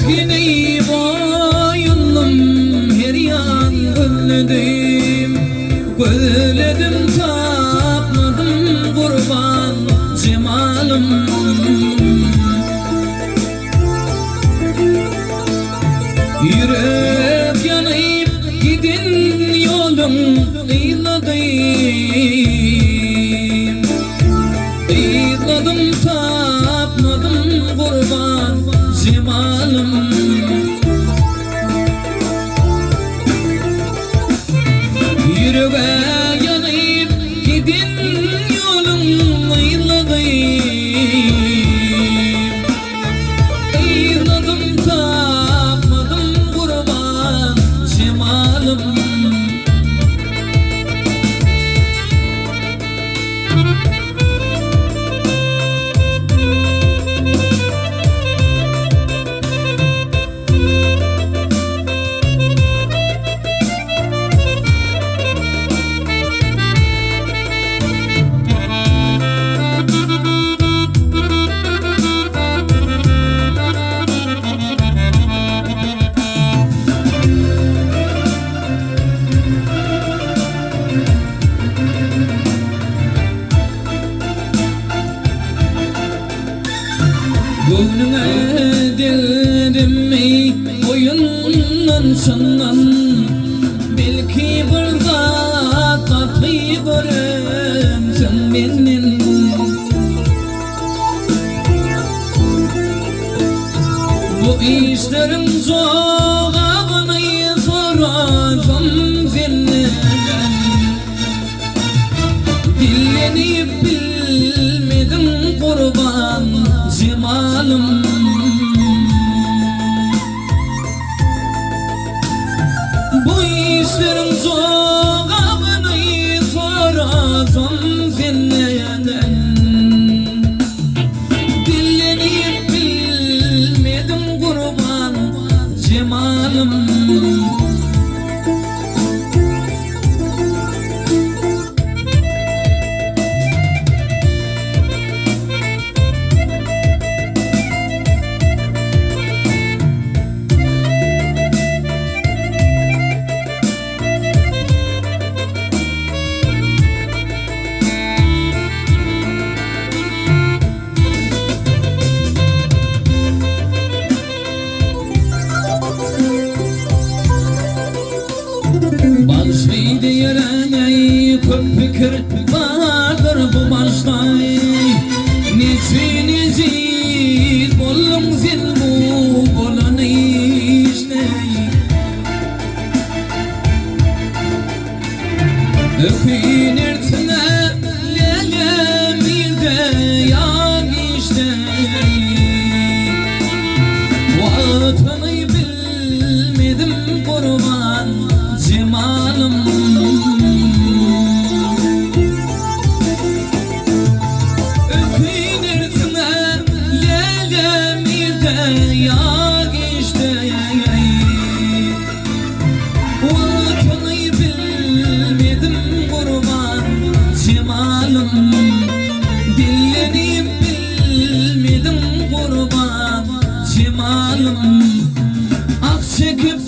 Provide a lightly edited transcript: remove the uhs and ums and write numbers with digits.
Eskini boyunum her yan gülledim, gözledim tapmadım kurban cemalım. Yürek yanayıp gidin yolum İladım tapmadım kurban cemalım. Yüreğe yanayıp gidin yolum İladım tapmadım kurban cemalım. Gönlüme dedim mi oyundan sandan, belki burada tatlıyı görürsen benim. Bu işlerin zorağını soracağım senden. Dillenip bilmedim kurban cemalım. Bu işlerin zorağını soracağım senden. Dillenip bilmedim kurban cemalım. Başlaydı yerine köp fikir vardır bu başta. Niçin bolum zil bu bolan işte. Öpünürsün lelemilde yan işte. Vatanı bilmedim kurban cemalım. Öpünürsün lelemilde yan işte. Vatanı bilmedim kurban cemalım. Dillenip bilmedim kurban cemalım. Ah çekip